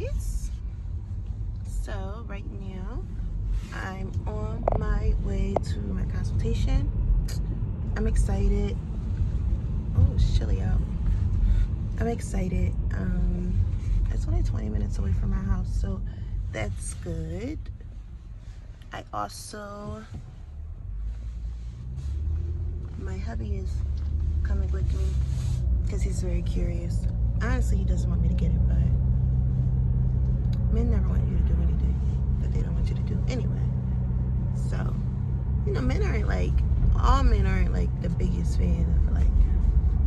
guys. So right now I'm on my way to my consultation. I'm excited. Oh, it's chilly out. I'm excited. It's only 20 minutes away from my house, so that's good. I also, my hubby is coming with me because he's very curious. Honestly, he doesn't want me to get it, but men never want you to do anything that they don't want you to do anyway. So, you know, all men aren't like the biggest fan of like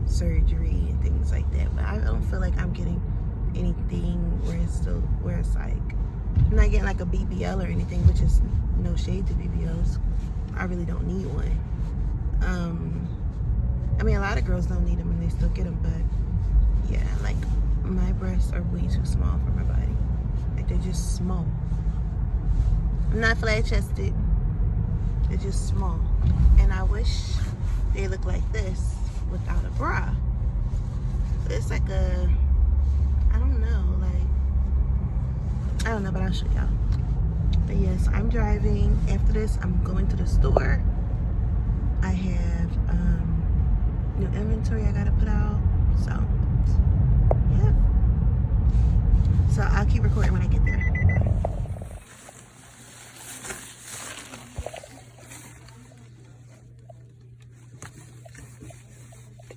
surgery and things like that, but I don't feel like I'm getting anything where it's like, I'm not getting like a BBL or anything, which is no shade to BBLs. I really don't need one. I mean, a lot of girls don't need them and they still get them, but yeah, like my breasts are way too small for my body. Like they're just small. I'm not flat chested. They're just small. And I wish they looked like this without a bra. But it's like I don't know, but I'll show y'all. But yes, I'm driving. After this, I'm going to the store. I have new inventory I gotta put out. So, yeah. So I'll keep recording when I get there.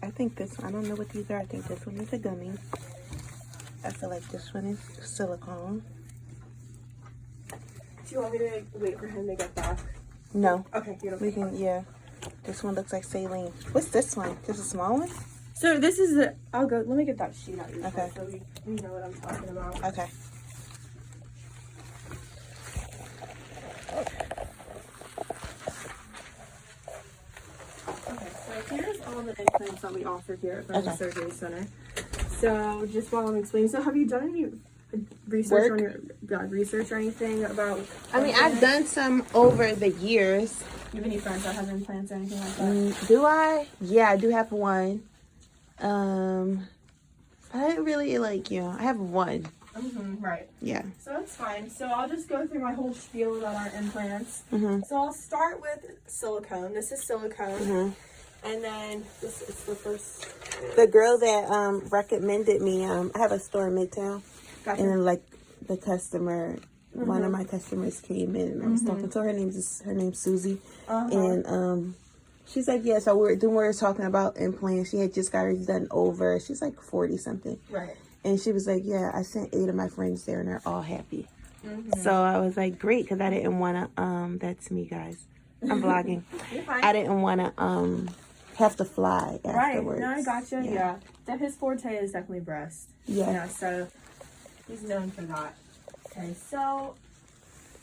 I think this one, I don't know what these are. I think this one is a gummy. I feel like this one is silicone. Do you want me to wait for him to get back? No. Okay, beautiful. We can, yeah. This one looks like saline. What's this one? This a small one? So this is let me get that sheet out of your Okay. phone so we know what I'm talking about. Okay. Okay, so here's all the implants that we offer here at Burns Surgery Center. So just while I'm explaining, so have you done any research on your research or anything about? I mean, I've done some over the years. Do you have any friends that have implants or anything like that? Do I? Yeah, I do have one. I didn't really I have one. Right. Yeah. So that's fine. So I'll just go through my whole spiel about our implants. So I'll start with silicone. This is silicone. And then this is the first. The girl that recommended me, I have a store in Midtown. Gotcha. And then, like, the customer, one of my customers came in and I was talking to her. Her name's Susie. And she's like, yeah, so we were talking about implants. She had just got hers done over. She's like 40 something. Right. And she was like, yeah, I sent 8 of my friends there and they're all happy. So I was like, great, because I didn't want to, that's me, guys. I'm vlogging. You're fine. I didn't want to have to fly afterwards. Right. No, I gotcha. Yeah. That his forte is definitely breast. Yeah. Yeah. So he's known for that. Okay. So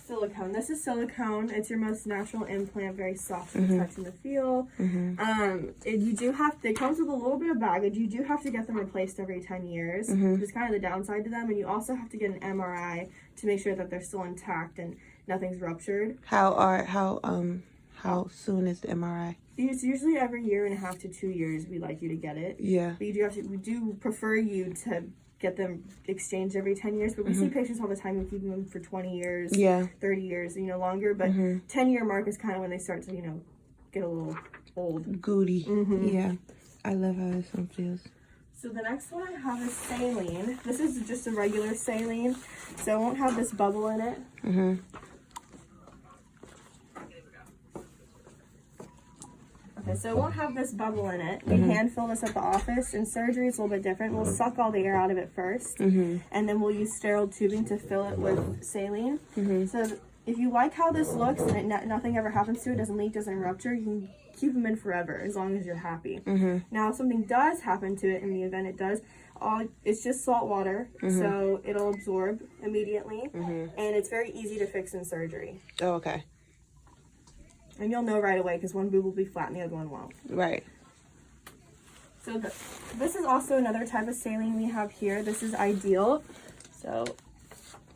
silicone. This is silicone. It's your most natural implant. Very soft to the touch and the feel. It comes with a little bit of baggage. You do have to get them replaced every 10 years. It's kind of the downside to them. And you also have to get an MRI to make sure that they're still intact and nothing's ruptured. How soon is the MRI? It's usually every 1.5 to 2 years we like you to get it. Yeah. But we do prefer you to get them exchanged every 10 years. But we see patients all the time who keep them for 20 years, 30 years, longer. But 10-year mark is kind of when they start to, get a little old. Goody. Yeah. I love how this one feels. So the next one I have is saline. This is just a regular saline, so it won't have this bubble in it. Okay, so it won't have this bubble in it. We hand fill this at the office. In surgery, it's a little bit different. We'll suck all the air out of it first, and then we'll use sterile tubing to fill it with saline. So if you like how this looks and nothing ever happens to it, doesn't leak, doesn't rupture, you can keep them in forever as long as you're happy. Now, if something does happen to it, in the event it does, it's just salt water, so it'll absorb immediately, and it's very easy to fix in surgery. Oh, okay. And you'll know right away because one boob will be flat and the other one won't. Right. So this is also another type of saline we have here. This is Ideal. So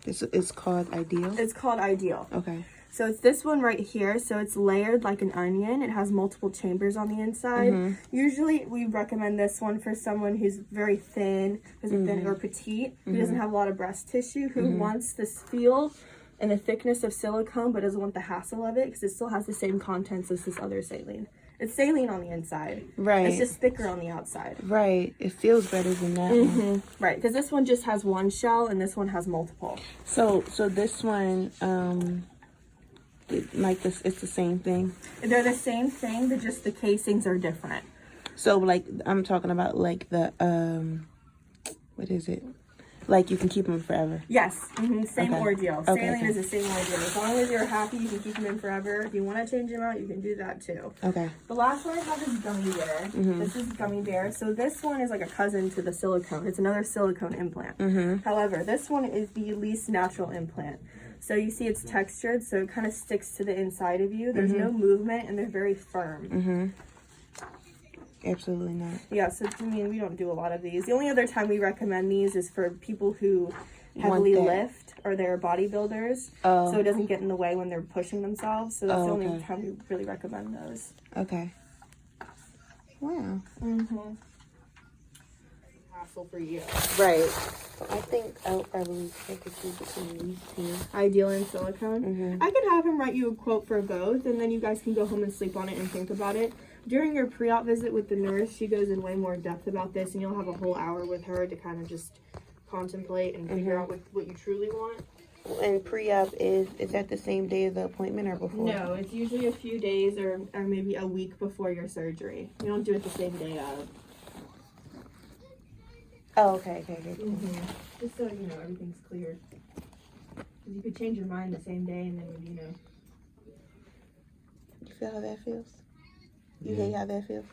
This is called Ideal? it's called Ideal. Okay. So it's this one right here. So it's layered like an onion. It has multiple chambers on the inside. Usually we recommend this one for someone who's very thin, or petite, who doesn't have a lot of breast tissue, who wants this feel and the thickness of silicone but doesn't want the hassle of it because it still has the same contents as this other saline. It's saline on the inside. Right. It's just thicker on the outside. Right. It feels better than that one. Right, because this one just has one shell and this one has multiple. So this one, like this, it's the same thing. They're the same thing, but just the casings are different. So like I'm talking about like the what is it? Like you can keep them forever. Yes, same ordeal. Okay, Saline is the same ordeal. As long as you're happy, you can keep them in forever. If you want to change them out, you can do that too. Okay. The last one I have is gummy bear. This is gummy bear. So this one is like a cousin to the silicone. It's another silicone implant. However, this one is the least natural implant. So you see it's textured, so it kind of sticks to the inside of you. There's no movement, and they're very firm. Absolutely not. Yeah, so I mean, we don't do a lot of these. The only other time we recommend these is for people who heavily lift or they're bodybuilders. So it doesn't get in the way when they're pushing themselves. So that's the only time we really recommend those. Okay. Wow. Hassle for you. Right. I think I would probably take a choose between these two. Ideal and silicone. I could have him write you a quote for both, and then you guys can go home and sleep on it and think about it. During your pre-op visit with the nurse, she goes in way more depth about this, and you'll have a whole hour with her to kind of just contemplate and figure out what you truly want. And pre-op is that the same day of the appointment or before? No, it's usually a few days or maybe a week before your surgery. We don't do it the same day of. Oh, okay. Just so you know everything's clear. You could change your mind the same day, and then You feel how that feels? You hate how that feels?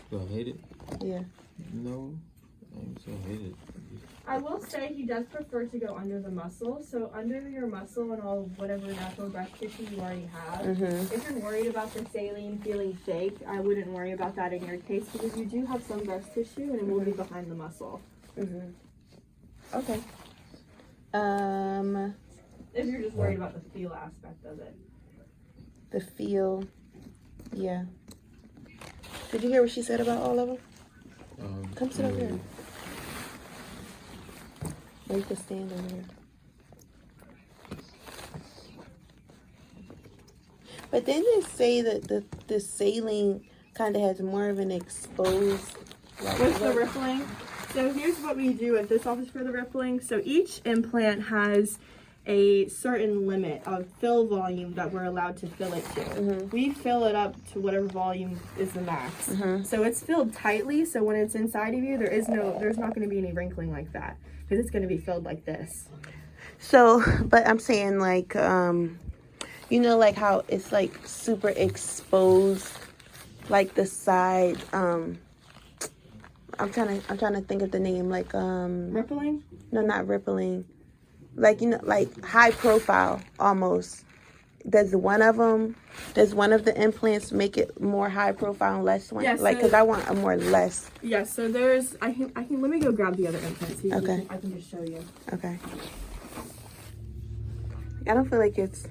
Do I hate it? Yeah. No, I ain't so hate it. I will say he does prefer to go under the muscle. So under your muscle and all whatever natural breast tissue you already have. If you're worried about the saline feeling fake, I wouldn't worry about that in your case because you do have some breast tissue and it will be behind the muscle. Okay. If you're just worried about the feel aspect of it. The feel, yeah. Did you hear what she said about all of them? Come sit over here. Or you can stand over here. But didn't it say that the saline kind of has more of an exposed... What's the rippling? So here's what we do at this office for the rippling. So each implant has a certain limit of fill volume that we're allowed to fill it to. We fill it up to whatever volume is the max. So it's filled tightly, so when it's inside of you, there's not going to be any wrinkling like that because it's going to be filled like this. So, but I'm saying like, you know, like how it's like super exposed, like the side, I'm trying to think of the name, like, Rippling? No, not rippling. Like, you know, like high profile almost. Does one of the implants make it more high profile and less one? Yeah, like, because I want a more less. Yeah, so there's, I can, let me go grab the other implants. Okay. I can just show you. Okay. I don't feel like it's.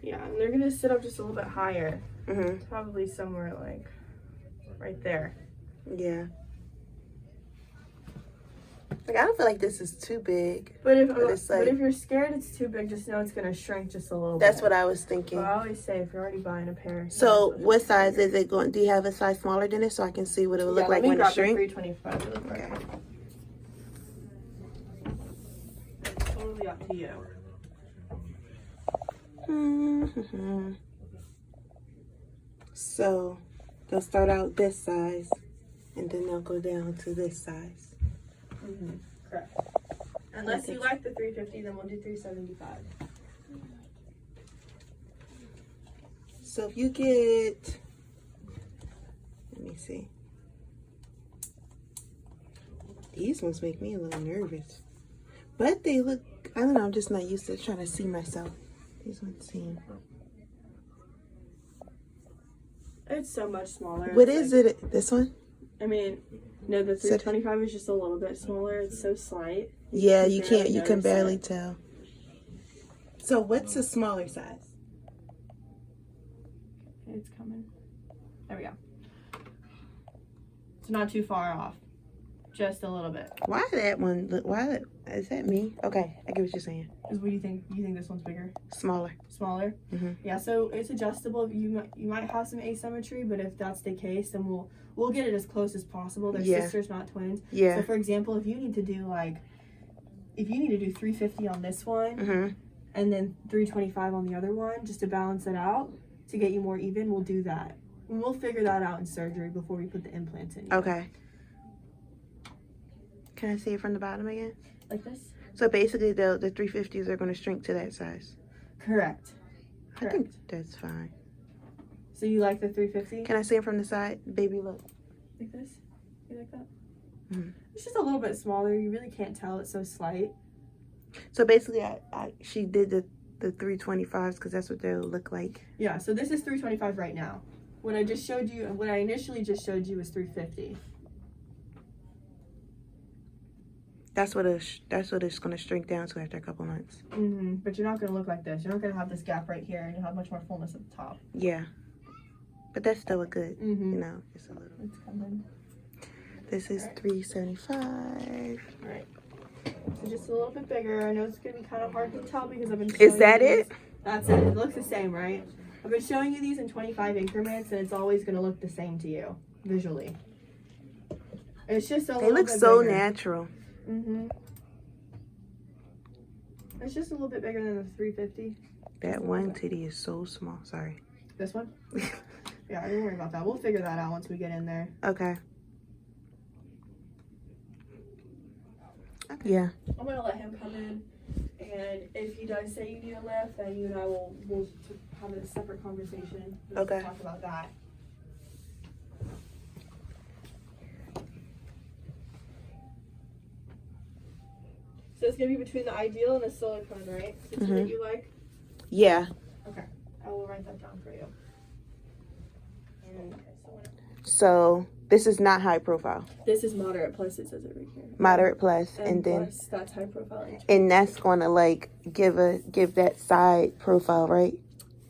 Yeah, and they're going to sit up just a little bit higher. Probably somewhere like right there. Yeah. Like, I don't feel like this is too big. But if you're scared it's too big, just know it's going to shrink just a little bit. That's what I was thinking. But I always say if you're already buying a pair. So what size is it going? Do you have a size smaller than it so I can see what it would look like when it shrinks? 325 really quick. Okay. It's totally up to you. So they'll start out this size and then they'll go down to this size. Correct. Unless you like the 350, then we'll do 375. So if you get, let me see. These ones make me a little nervous. But they look, I don't know, I'm just not used to trying to see myself. These ones seem. It's so much smaller. What is it? This one? I mean, no, the 325 is just a little bit smaller. It's so slight. Yeah, you can barely tell. So what's a smaller size? It's coming. There we go. It's not too far off. Just a little bit. Why that one? Why is that me? Okay, I get what you're saying. What do you think? You think this one's bigger? Smaller. Smaller? Mhm. Yeah, so it's adjustable. You might have some asymmetry, but if that's the case, then we'll get it as close as possible. They're Yeah. sisters, not twins. Yeah. So for example, if you need to do 350 on this one Mhm. and then 325 on the other one, just to balance it out to get you more even, we'll do that. And we'll figure that out in surgery before we put the implants in. Okay. Can I see it from the bottom again? Like this? So basically, the 350s are going to shrink to that size. Correct. I think that's fine. So you like the 350? Can I see it from the side? Baby, look. Like this? You like that? Mhm. It's just a little bit smaller. You really can't tell. It's so slight. So basically, she did the 325s because that's what they'll look like. Yeah, so this is 325 right now. What I initially just showed you was 350. That's what it's going to shrink down to after a couple months. But you're not going to look like this. You're not going to have this gap right here, and you'll have much more fullness at the top. Yeah. But that's still a good, you know, it's a little. It's coming. This is 375. Right. So just a little bit bigger. I know it's going to be kind of hard to tell because I've been showing Is that you it? these. That's it. It looks the same, right? I've been showing you these in 25 increments, and it's always going to look the same to you visually. It's just a little They look bit so bigger. natural. It's just a little bit bigger than the 350. That one titty is so small. Sorry. This one? Yeah, don't worry about that. We'll figure that out once we get in there. Okay. Yeah. I'm gonna let him come in, and if he does say you need a lift, then you and I will have a separate conversation. We'll Okay. talk about that. So it's gonna be between the Ideal and the silicone, right? The two that you like. Yeah. Okay, I will write that down for you. Okay, So this is not high profile. this is moderate plus. It says it right here. Moderate plus, and then plus, that's high profile. and that's going to like give that side profile, right?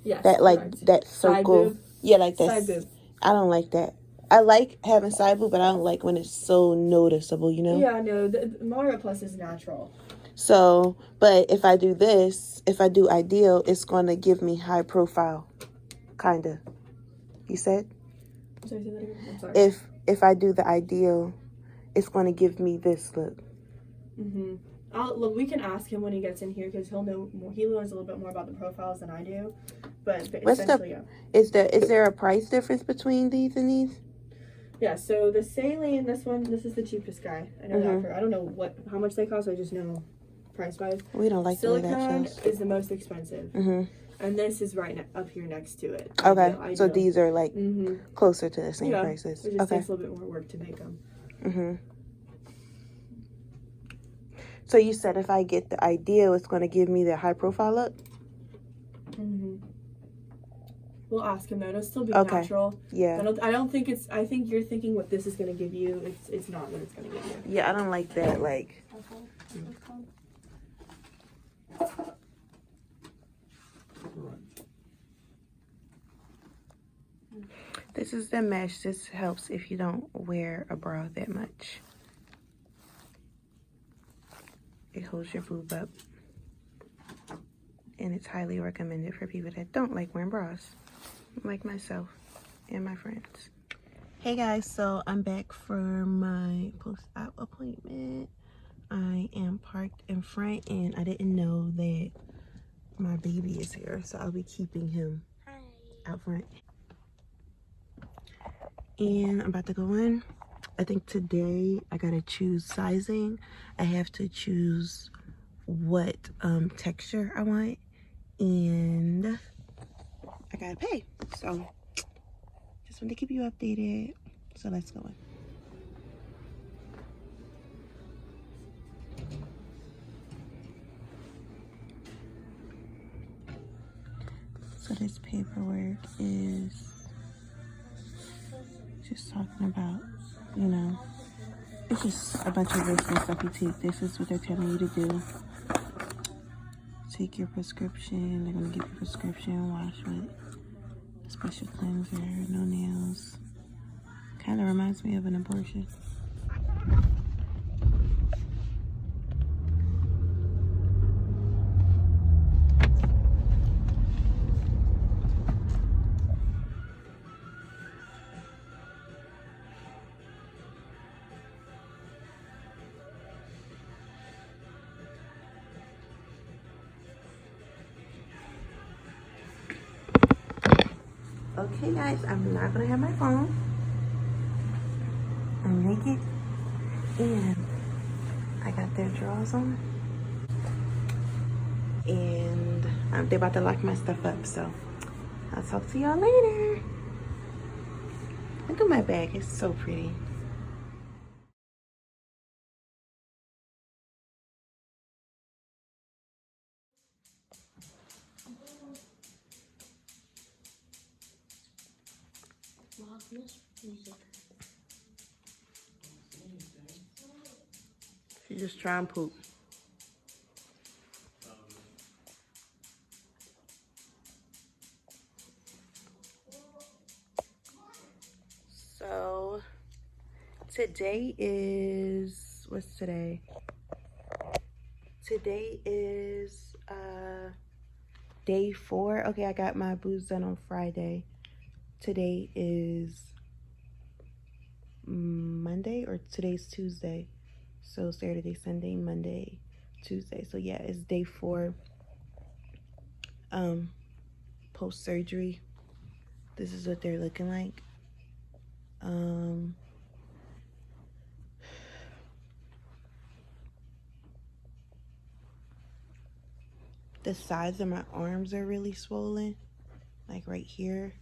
Yes. That like correct. that Side circle. boob. Yeah, like that. Side boob. I don't like that. I like having side boob, but I don't like when it's so noticeable, you know? Yeah, no, the moderate plus is natural. So, but if I do this, if I do Ideal, it's going to give me high profile, kind of. You said? Sorry, say that again. I'm sorry. If I do the Ideal, it's going to give me this look. Look, we can ask him when he gets in here because he'll know more. He knows a little bit more about the profiles than I do. But What's essentially, yeah. Is there a price difference between these and these? Yeah, so the saline, this is the cheapest guy. I know that for, I don't know how much they cost, I just know price-wise. We don't like the way that Silicone feels. is the most expensive. And this is right up here next to it. Okay, so Ideal. these are like closer to the same Yeah, prices. it just Okay. takes a little bit more work to make them. So you said if I get the Ideal, it's going to give me the high profile look? We'll ask him though. It'll still be Okay. natural. Yeah. I don't think it's. I think you're thinking what this is going to give you. It's not what it's going to give you. Yeah, I don't like that. Like, this is the mesh. This helps if you don't wear a bra that much. It holds your boob up. And it's highly recommended for people that don't like wearing bras, like myself and my friends. Hey guys, so I'm back for my post-op appointment. I am parked in front and I didn't know that my baby is here, so I'll be keeping him out front. And I'm about to go in. I think today I gotta choose sizing. I have to choose what texture I want, and I gotta pay. So just want to keep you updated. So let's go in. So this paperwork is just talking about, you know, it's just a bunch of risks and stuff you take. This is what they're telling you to do. Take your prescription. They're going to give you a prescription, wash with Special cleanser, no nails. Kind of reminds me of an abortion. Okay guys, I'm not gonna have my phone. I'm naked and I got their drawers on. And they're about to lock my stuff up, so I'll talk to y'all later. Look at my bag, it's so pretty. She just try and poop. So today is, what's today? Today is day 4. Okay, I got my boobs done on Friday. Today is Monday, or today's Tuesday. So Saturday, Sunday, Monday, Tuesday. So yeah, it's day 4 post surgery. This is what they're looking like. The sides of my arms are really swollen, like right here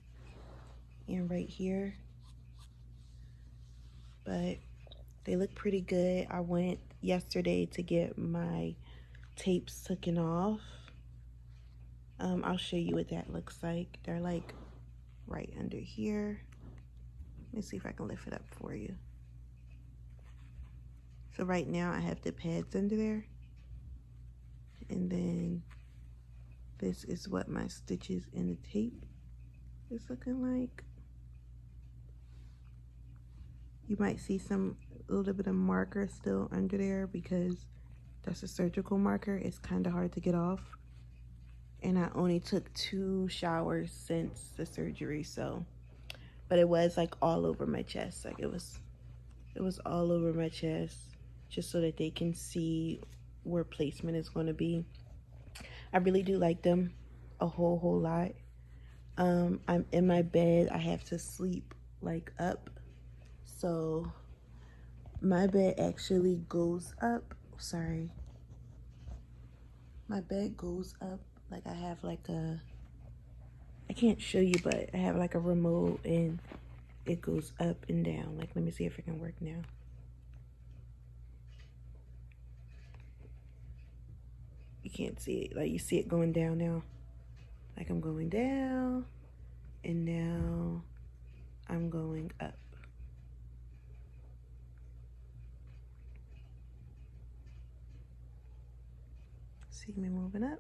and right here, but they look pretty good. I went yesterday to get my tapes taken off. I'll show you what that looks like. They're like right under here. Let me see if I can lift it up for you. So right now I have the pads under there, and then this is what my stitches and the tape is looking like. You might see a little bit of marker still under there because that's a surgical marker. It's kind of hard to get off. And I only took 2 showers since the surgery, so, but it was like all over my chest. Like it was all over my chest, just so that they can see where placement is going to be. I really do like them a whole lot. I'm in my bed. I have to sleep like up. So my bed actually goes up. Sorry. My bed goes up. Like I have like I can't show you, but I have like a remote and it goes up and down. Like, let me see if it can work now. You can't see it. Like, you see it going down now. Like, I'm going down and now I'm going up. See me moving up?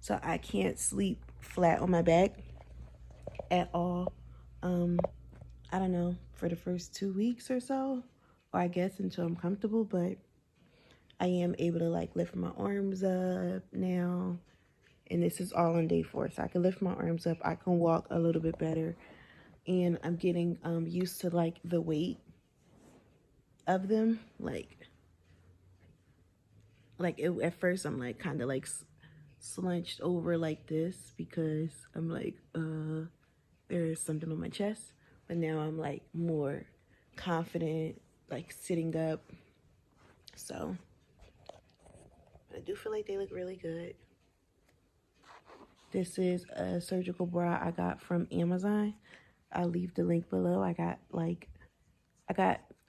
So I can't sleep flat on my back at all. I don't know, for the first 2 weeks or so, or I guess until I'm comfortable, but I am able to like lift my arms up now. And this is all on day 4, so I can lift my arms up. I can walk a little bit better, and I'm getting used to like the weight of them. Like at first I'm like kind of like slunched over like this because I'm like there's something on my chest, but now I'm like more confident, like sitting up. So I do feel like they look really good. This is a surgical bra I got from Amazon. I'll leave the link below. I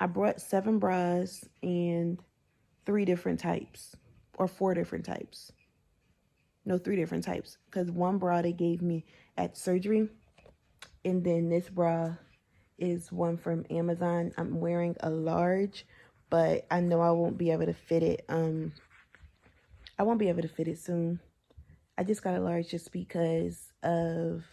brought 7 bras and 3 different types, or 4 different types. No, 3 different types, because one bra they gave me at surgery, and then this bra is one from Amazon. I'm wearing a large, but I know I won't be able to fit it. I won't be able to fit it soon. I just got a large just because of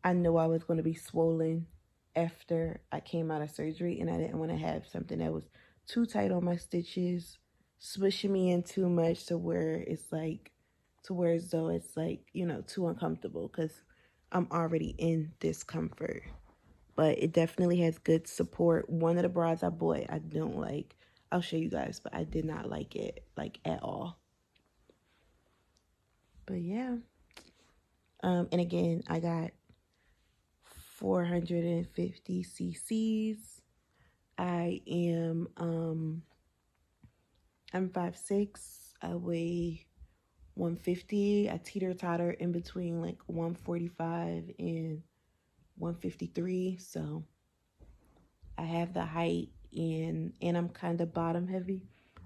I knew I was going to be swollen after I came out of surgery, and I didn't want to have something that was too tight on my stitches, swishing me in too much to where it's like, to where as though it's like, you know, too uncomfortable, because I'm already in discomfort. But it definitely has good support. One of the bras I bought, I don't like. I'll show you guys, but I did not like it, like, at all. But yeah. And again, I got 450 cc's. I'm 5'6". I weigh 150. I teeter-totter in between like 145 and 153. So I have the height, and I'm kind of bottom heavy.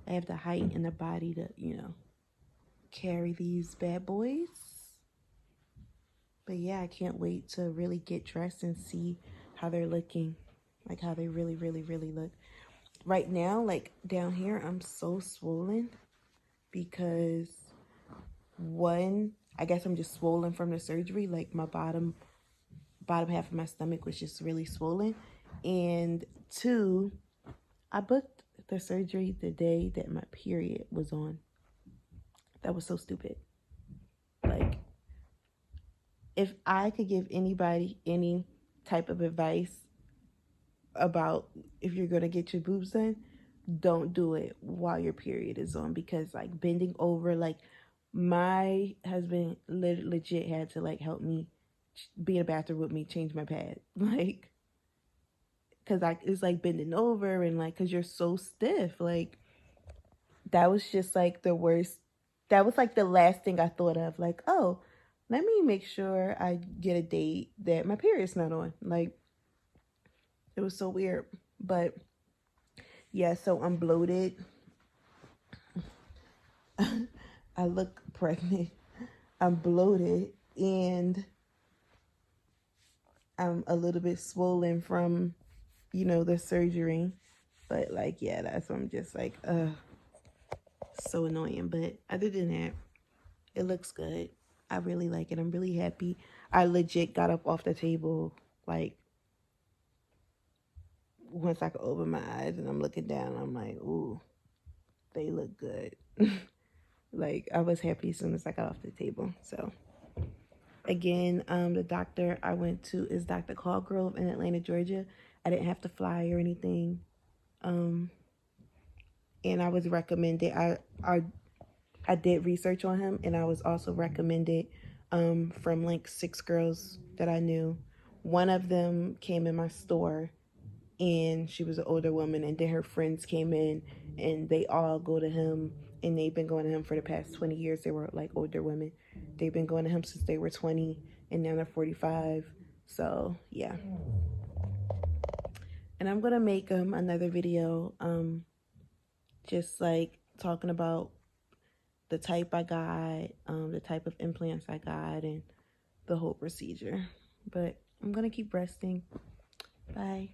I have the height and the body to, you know, carry these bad boys. But yeah, I can't wait to really get dressed and see how they're looking. Like how they really, really, really look. Right now, like down here, I'm so swollen because one, I guess I'm just swollen from the surgery. Like my bottom half of my stomach was just really swollen. And two, I booked the surgery the day that my period was on. That was so stupid. Like, if I could give anybody any type of advice about if you're going to get your boobs done, don't do it while your period is on, because like bending over, like my husband legit had to like help me be in the bathroom with me, change my pad, like, because it's like bending over and like, because you're so stiff. Like, that was just like the worst. That was like the last thing I thought of, like, oh, let me make sure I get a date that my period's not on. Like, it was so weird. But yeah, so I'm bloated. I look pregnant. I'm bloated, and I'm a little bit swollen from, you know, the surgery. But like, yeah, that's what I'm just like, so annoying. But other than that, it looks good. I really like it. I'm really happy. I legit got up off the table, like, once I could open my eyes and I'm looking down, I'm like, ooh, they look good. Like, I was happy as soon as I got off the table. So, again, the doctor I went to is Dr. Callgrove in Atlanta, Georgia. I didn't have to fly or anything. And I was recommended. I did research on him, and I was also recommended from like 6 girls that I knew. One of them came in my store, and she was an older woman, and then her friends came in, and they all go to him, and they've been going to him for the past 20 years. They were like older women. They've been going to him since they were 20, and now they're 45. So yeah. And I'm gonna make another video, just like talking about the type I got, the type of implants I got, and the whole procedure. But I'm gonna keep resting. Bye.